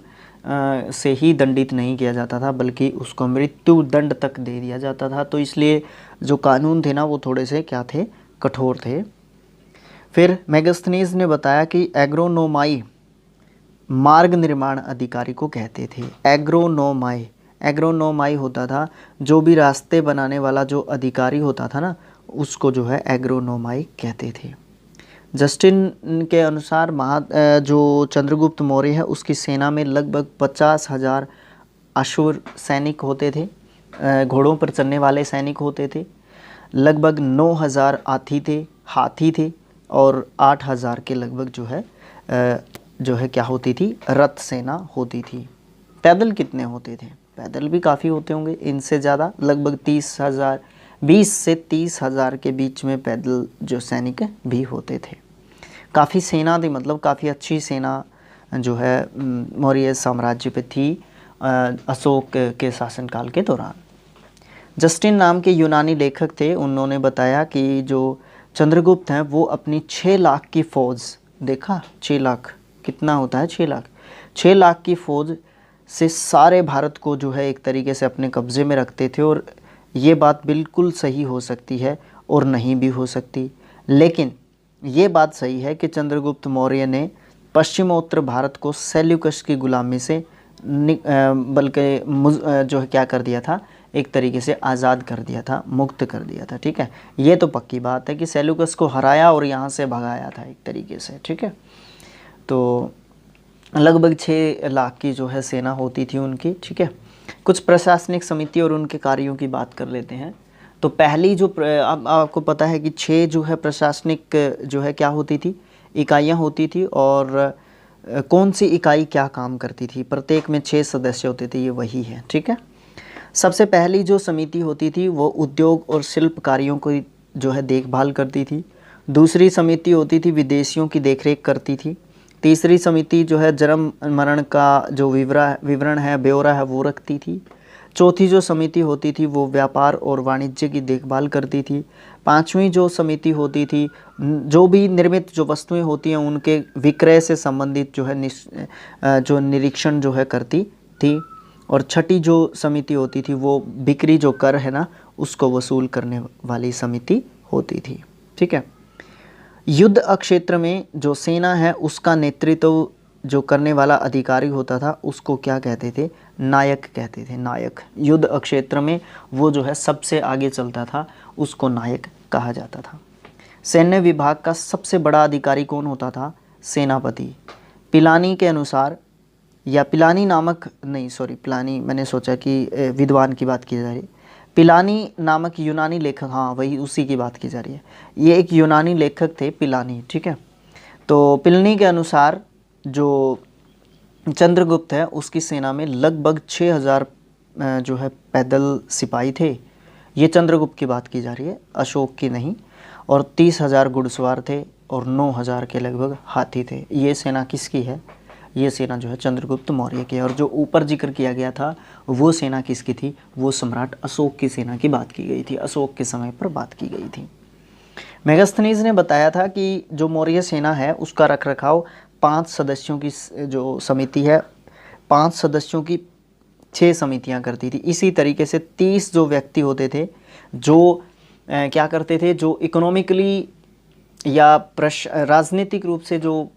Speaker 1: से ही दंडित नहीं किया जाता था, बल्कि उसको मृत्यु दंड तक दे दिया जाता था। तो इसलिए जो कानून थे ना वो थोड़े से क्या थे, कठोर थे। फिर मेगस्थनीज ने बताया कि एग्रोनोमाई मार्ग निर्माण अधिकारी को कहते थे। एग्रोनोमाई, एग्रोनोमाई होता था जो भी रास्ते बनाने वाला जो अधिकारी होता था ना, उसको जो है एग्रोनोमाई कहते थे। जस्टिन के अनुसार जो चंद्रगुप्त मौर्य है उसकी सेना में लगभग 50,000 अश्व सैनिक होते थे, घोड़ों पर चलने वाले सैनिक होते थे। लगभग 9,000 हाथी थे और 8,000 के लगभग जो है क्या होती थी, रथ सेना होती थी। पैदल कितने होते थे? पैदल भी काफ़ी होते होंगे, इनसे ज़्यादा, लगभग 30,000, 20 से 30,000 के बीच में पैदल जो सैनिक भी होते थे। काफ़ी सेना थी, मतलब काफ़ी अच्छी सेना जो है मौर्य साम्राज्य पे थी अशोक के शासनकाल के दौरान। जस्टिन नाम के यूनानी लेखक थे, उन्होंने बताया कि जो चंद्रगुप्त हैं वो अपनी 6 लाख की फ़ौज, देखा 6 लाख कितना होता है, 6 लाख, 6 लाख की फ़ौज से सारे भारत को जो है एक तरीके से अपने कब्ज़े में रखते थे। और ये बात बिल्कुल सही हो सकती है और नहीं भी हो सकती, लेकिन ये बात सही है कि चंद्रगुप्त मौर्य ने पश्चिमोत्तर भारत को सेल्यूकस की गुलामी से बल्कि जो है क्या कर दिया था, एक तरीके से आज़ाद कर दिया था, मुक्त कर दिया था। ठीक है, ये तो पक्की बात है कि सेल्यूकस को हराया और यहाँ से भगाया था एक तरीके से। ठीक है, तो लगभग 6 लाख की जो है सेना होती थी उनकी। ठीक है, कुछ प्रशासनिक समिति और उनके कार्यों की बात कर लेते हैं। तो पहली जो अब आपको पता है कि 6 जो है प्रशासनिक जो है क्या होती थी, इकाइयाँ होती थी, और कौन सी इकाई क्या काम करती थी, प्रत्येक में 6 सदस्य होते थे, ये वही है। ठीक है, सबसे पहली जो समिति होती थी वो उद्योग और शिल्प कार्यों को जो है देखभाल करती थी। दूसरी समिति होती थी विदेशियों की देखरेख करती थी। तीसरी समिति जो है जन्म मरण का जो विवरण है, ब्यौरा है, वो रखती थी। चौथी जो समिति होती थी वो व्यापार और वाणिज्य की देखभाल करती थी। पांचवी जो समिति होती थी जो भी निर्मित जो वस्तुएं होती हैं उनके विक्रय से संबंधित जो है जो निरीक्षण जो है करती थी। और छठी जो समिति होती थी वो बिक्री जो कर है ना उसको वसूल करने वाली समिति होती थी। ठीक है, युद्ध क्षेत्र में जो सेना है उसका नेतृत्व जो करने वाला अधिकारी होता था उसको क्या कहते थे, नायक कहते थे। नायक, युद्ध क्षेत्र में वो जो है सबसे आगे चलता था, उसको नायक कहा जाता था। सैन्य विभाग का सबसे बड़ा अधिकारी कौन होता था, सेनापति। पिलानी के अनुसार, या पिलानी नामक, नहीं सॉरी पिलानी, मैंने सोचा कि विद्वान की बात की जा रही है। पिलानी नामक यूनानी लेखक, हाँ वही उसी की बात की जा रही है। ये एक यूनानी लेखक थे पिलानी। ठीक है, तो पिलनी के अनुसार जो चंद्रगुप्त है उसकी सेना में लगभग 6,000 जो है पैदल सिपाही थे। ये चंद्रगुप्त की बात की जा रही है, अशोक की नहीं। और 30,000 घुड़सवार थे और 9,000 के लगभग हाथी थे। ये सेना किसकी है, ये सेना जो है चंद्रगुप्त मौर्य की है। और जो ऊपर जिक्र किया गया था वो सेना किसकी थी, वो सम्राट अशोक की सेना की बात की गई थी, अशोक के समय पर बात की गई थी। मेगास्थनीज ने बताया था कि जो मौर्य सेना है उसका रखरखाव 5 सदस्यों की जो समिति है, 5 सदस्यों की 6 समितियां करती थी। इसी तरीके से 30 जो व्यक्ति होते थे जो क्या करते थे, जो इकोनॉमिकली या राजनीतिक रूप से जो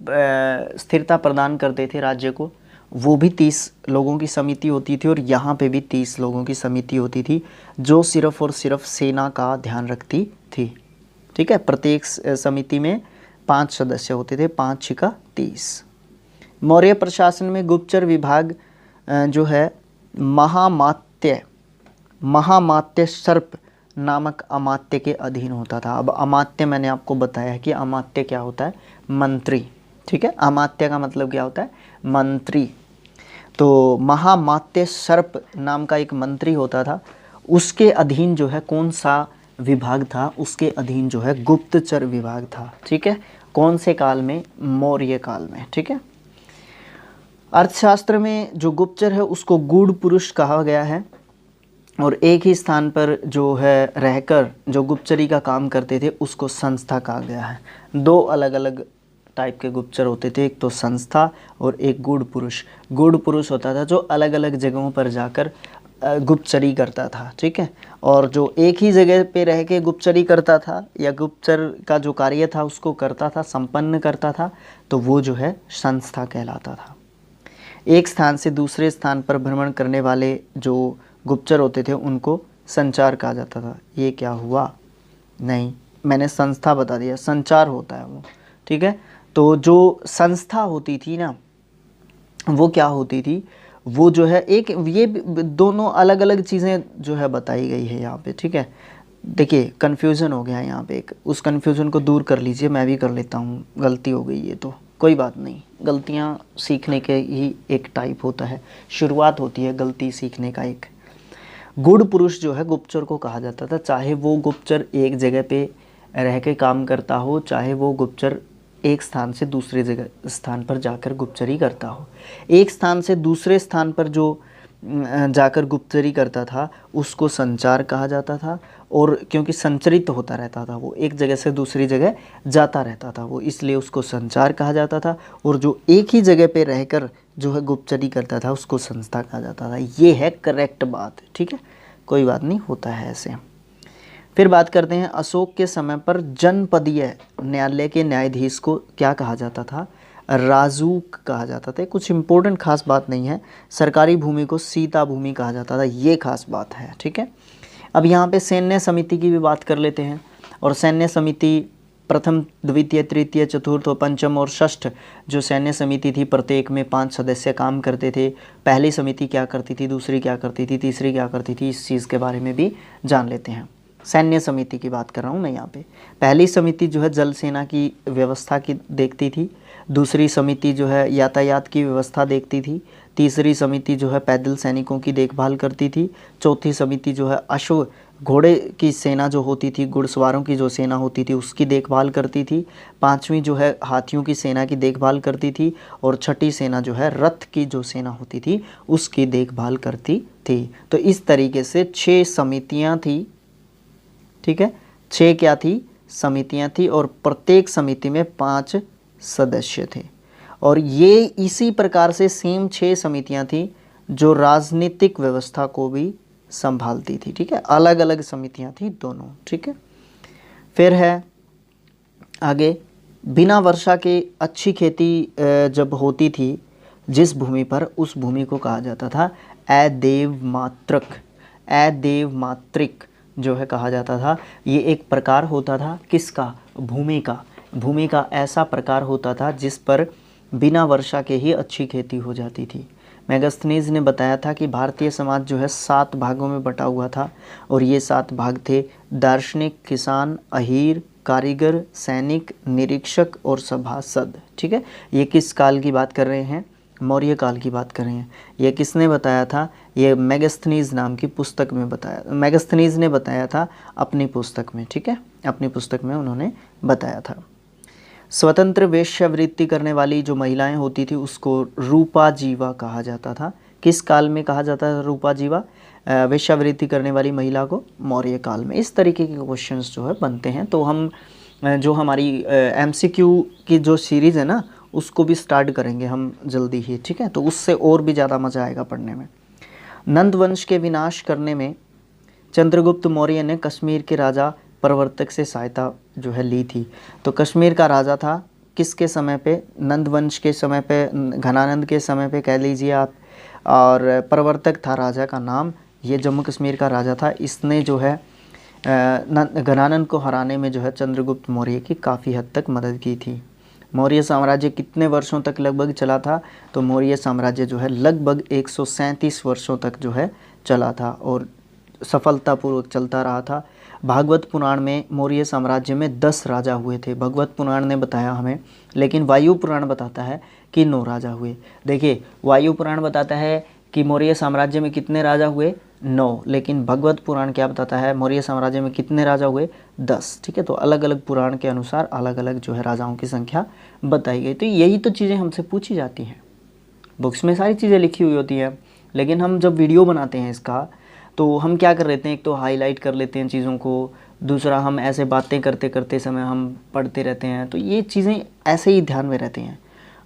Speaker 1: स्थिरता प्रदान करते थे राज्य को, वो भी 30 लोगों की समिति होती थी। और यहाँ पे भी 30 लोगों की समिति होती थी जो सिर्फ और सिर्फ सेना का ध्यान रखती थी। ठीक है, प्रत्येक समिति में 5 सदस्य होते थे, 5 छिका 30। मौर्य प्रशासन में गुप्तचर विभाग जो है महामात्य सर्प नामक अमात्य के अधीन होता था। अब अमात्य मैंने आपको बताया है कि अमात्य क्या होता है, मंत्री। ठीक है, अमात्य का मतलब क्या होता है, मंत्री। तो महामात्य सर्प नाम का एक मंत्री होता था, उसके अधीन जो है कौन सा विभाग था, उसके अधीन जो है गुप्तचर विभाग था। ठीक है, कौन से काल में, मौर्य काल में। ठीक है, अर्थशास्त्र में जो गुप्तचर है उसको गूढ़ पुरुष कहा गया है। और एक ही स्थान पर जो है रहकर जो गुप्तचरी का काम करते थे उसको संस्था कहा गया है। 2 अलग अलग टाइप के गुप्तचर होते थे, एक तो संस्था और एक गूढ़ पुरुष। गूढ़ पुरुष होता था जो अलग अलग जगहों पर जाकर गुप्तचरी करता था। ठीक है, और जो एक ही जगह पे रह के गुप्तचरी करता था या गुप्तचर का जो कार्य था उसको करता था, संपन्न करता था, तो वो जो है संस्था कहलाता था। एक स्थान से दूसरे स्थान पर भ्रमण करने वाले जो गुप्तचर होते थे उनको संचार कहा जाता था। ये क्या हुआ? नहीं, मैंने संस्था बता दिया, संचार होता है वो, ठीक है। तो जो संस्था होती थी ना, वो क्या होती थी, वो जो है एक, ये दोनों अलग अलग चीज़ें जो है बताई गई है यहाँ पे, ठीक है। देखिए कन्फ्यूज़न हो गया यहाँ पे, एक उस कन्फ्यूज़न को दूर कर लीजिए, मैं भी कर लेता हूँ, गलती हो गई ये तो कोई बात नहीं, गलतियाँ सीखने के ही एक टाइप होता है, शुरुआत होती है गलती सीखने का। एक गुड़ पुरुष जो है गुप्तचर को कहा जाता था, चाहे वो गुप्तचर एक जगह पे रह के काम करता हो, चाहे वो गुप्तचर एक स्थान से दूसरे जगह स्थान पर जाकर गुप्तचरी करता हो। एक स्थान से दूसरे स्थान पर जो जाकर गुप्तचरी करता था उसको संचार कहा जाता था, और क्योंकि संचरित होता रहता था, वो एक जगह से दूसरी जगह जाता रहता था वो, इसलिए उसको संचार कहा जाता था। और जो एक ही जगह पे रहकर जो है गुप्तचरी करता था उसको संस्था कहा जाता था। ये है करेक्ट बात, ठीक है, कोई बात नहीं, होता है ऐसे। फिर बात करते हैं, अशोक के समय पर जनपदीय न्यायालय के न्यायाधीश को क्या कहा जाता था? राजूक कहा जाता था। कुछ इंपॉर्टेंट खास बात नहीं है। सरकारी भूमि को सीता भूमि कहा जाता था, ये खास बात है, ठीक है। अब यहाँ पे सैन्य समिति की भी बात कर लेते हैं। और सैन्य समिति प्रथम, द्वितीय, तृतीय, चतुर्थ और पंचम और षष्ठ जो सैन्य समिति थी, प्रत्येक में 5 सदस्य काम करते थे। पहली समिति क्या करती थी, दूसरी क्या करती थी, तीसरी क्या करती थी, इस चीज़ के बारे में भी जान लेते हैं। सैन्य समिति की बात कर रहा हूँ मैं यहाँ पे। पहली समिति जो है जल सेना की व्यवस्था की देखती थी। दूसरी समिति जो है यातायात की व्यवस्था देखती थी। तीसरी समिति जो है पैदल सैनिकों की देखभाल करती थी। चौथी समिति जो है अश्व घोड़े की सेना जो होती थी, घुड़सवारों की जो सेना होती थी उसकी देखभाल करती थी। पांचवी जो है हाथियों की सेना की देखभाल करती थी। और छठी सेना जो है रथ की जो सेना होती थी उसकी देखभाल करती थी। तो इस तरीके से 6 समितियाँ थी, ठीक है, 6 क्या थी, समितियाँ थी, और प्रत्येक समिति में 5 सदस्य थे। और ये इसी प्रकार से सेम 6 समितियाँ थी जो राजनीतिक व्यवस्था को भी संभालती थी, ठीक है, अलग अलग समितियाँ थी दोनों, ठीक है। फिर है आगे, बिना वर्षा के अच्छी खेती जब होती थी जिस भूमि पर, उस भूमि को कहा जाता था अदेवमात्रक। अदेवमात्रिक जो है कहा जाता था। ये एक प्रकार होता था किसका, भूमि का। भूमि का ऐसा प्रकार होता था जिस पर बिना वर्षा के ही अच्छी खेती हो जाती थी। मेगास्थनीज ने बताया था कि भारतीय समाज जो है 7 भागों में बटा हुआ था, और ये 7 भाग थे दार्शनिक, किसान, अहीर, कारीगर, सैनिक, निरीक्षक और सभासद, ठीक है। ये किस काल की बात कर रहे हैं, मौर्य काल की बात कर रहे हैं। ये किसने बताया था, ये मेगास्थनीज नाम की पुस्तक में बताया, मेगास्थनीज ने बताया था अपनी पुस्तक में, ठीक है, अपनी पुस्तक में उन्होंने बताया था। स्वतंत्र वेश्यावृत्ति करने वाली जो महिलाएं होती थी उसको रूपा जीवा कहा जाता था। किस काल में कहा जाता था रूपा जीवा, वेश्यावृत्ति करने वाली महिला को? मौर्य काल में। इस तरीके के क्वेश्चंस जो है बनते हैं। तो हम जो हमारी MCQ की जो सीरीज़ है ना उसको भी स्टार्ट करेंगे हम जल्दी ही, ठीक है, तो उससे और भी ज़्यादा मज़ा आएगा पढ़ने में। नंद वंश के विनाश करने में चंद्रगुप्त मौर्य ने कश्मीर के राजा प्रवर्तक से सहायता जो है ली थी। तो कश्मीर का राजा था किसके समय पे, नंद वंश के समय पे, घनानंद के समय पे कह लीजिए आप, और प्रवर्तक था राजा का नाम, ये जम्मू कश्मीर का राजा था। इसने जो है घनानंद को हराने में जो है चंद्रगुप्त मौर्य की काफ़ी हद तक मदद की थी। मौर्य साम्राज्य कितने वर्षों तक लगभग चला था, तो मौर्य साम्राज्य जो है लगभग 137 वर्षों तक जो है चला था और सफलतापूर्वक चलता रहा था। भागवत पुराण में मौर्य साम्राज्य में 10 राजा हुए थे, भगवत पुराण ने बताया हमें, लेकिन वायु पुराण बताता है कि 9 राजा हुए। देखिए वायु पुराण बताता है कि मौर्य साम्राज्य में कितने राजा हुए, 9, लेकिन भगवत पुराण क्या बताता है, मौर्य साम्राज्य में कितने राजा हुए, 10, ठीक है। तो अलग अलग पुराण के अनुसार अलग अलग जो है राजाओं की संख्या बताई गई। तो यही तो चीज़ें हमसे पूछी जाती हैं, बुक्स में सारी चीज़ें लिखी हुई होती हैं, लेकिन हम जब वीडियो बनाते हैं इसका तो हम क्या कर लेते हैं, एक तो हाईलाइट कर लेते हैं चीज़ों को, दूसरा हम ऐसे बातें करते करते समय हम पढ़ते रहते हैं, तो ये चीज़ें ऐसे ही ध्यान में रहती हैं।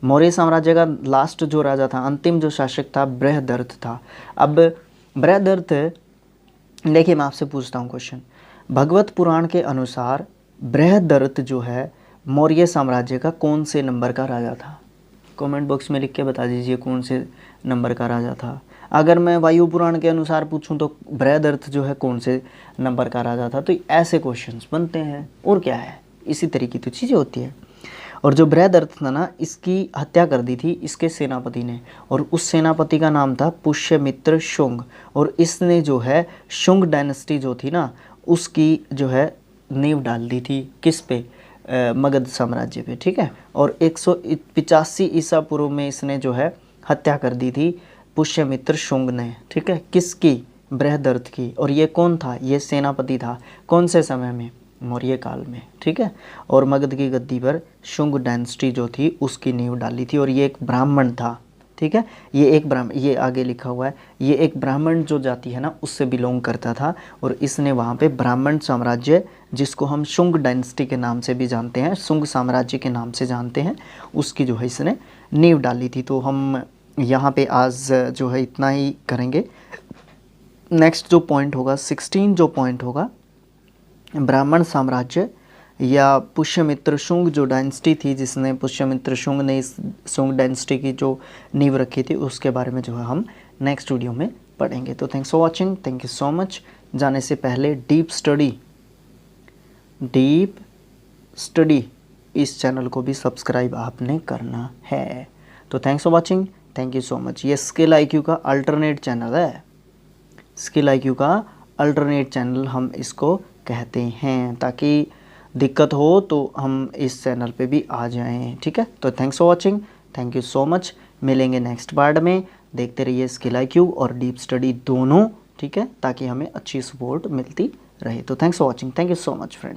Speaker 1: मौर्य साम्राज्य का लास्ट जो राजा था, अंतिम जो शासक था, बृहदर्थ था। अब बृहदर्थ, देखिए मैं आपसे पूछता हूँ क्वेश्चन, भगवत पुराण के अनुसार बृहदर्थ जो है मौर्य साम्राज्य का कौन से नंबर का राजा था? कमेंट बॉक्स में लिख के बता दीजिए कौन से नंबर का राजा था। अगर मैं वायु पुराण के अनुसार पूछूं तो बृहदर्थ जो है कौन से नंबर का राजा था। तो ऐसे क्वेश्चंस बनते हैं और क्या है, इसी तरीके की तो चीज़ें होती है। और जो बृहदर्थ था ना, इसकी हत्या कर दी थी इसके सेनापति ने, और उस सेनापति का नाम था पुष्यमित्र शुंग। और इसने जो है शुंग डायनेस्टी जो थी ना, उसकी जो है नींव डाल दी थी किस पे, मगध साम्राज्य पे, ठीक है। और 185 ईसा पूर्व में इसने जो है हत्या कर दी थी पुष्यमित्र शुंग ने, ठीक है। किसकी, बृहदर्थ की। और ये कौन था, ये सेनापति था, कौन से समय में, मौर्य काल में, ठीक है। और मगध की गद्दी पर शुंग डायनेस्टी जो थी उसकी नींव डाली थी। और ये एक ब्राह्मण था, ठीक है। ये एक ब्राह्मण, ये आगे लिखा हुआ है, ये एक ब्राह्मण जो जाति है ना उससे बिलोंग करता था। और इसने वहाँ पे ब्राह्मण साम्राज्य, जिसको हम शुंग डायनेस्टी के नाम से भी जानते हैं, शुंग साम्राज्य के नाम से जानते हैं, उसकी जो है इसने नींव डाली थी। तो हम यहाँ पे आज जो है इतना ही करेंगे। नेक्स्ट जो पॉइंट होगा 16 जो पॉइंट होगा, ब्राह्मण साम्राज्य या पुष्यमित्र शुंग जो डायनेस्टी थी, जिसने पुष्यमित्र शुंग ने इस शुंग डायनेस्टी की जो नींव रखी थी, उसके बारे में जो है हम नेक्स्ट वीडियो में पढ़ेंगे। तो thanks for watching, thank you so much. जाने से पहले डीप स्टडी इस चैनल को भी सब्सक्राइब आपने करना है। तो thanks for watching, thank you so much. ये स्किल IQ का अल्टरनेट चैनल है, स्किल IQ का अल्टरनेट चैनल हम इसको कहते हैं, ताकि दिक्कत हो तो हम इस चैनल पे भी आ जाएं, ठीक है। तो thanks for watching, thank you so much. मिलेंगे नेक्स्ट पार्ट में। देखते रहिए स्किल IQ और डीप स्टडी दोनों, ठीक है, ताकि हमें अच्छी सपोर्ट मिलती रहे। तो thanks for watching, thank you so much friends.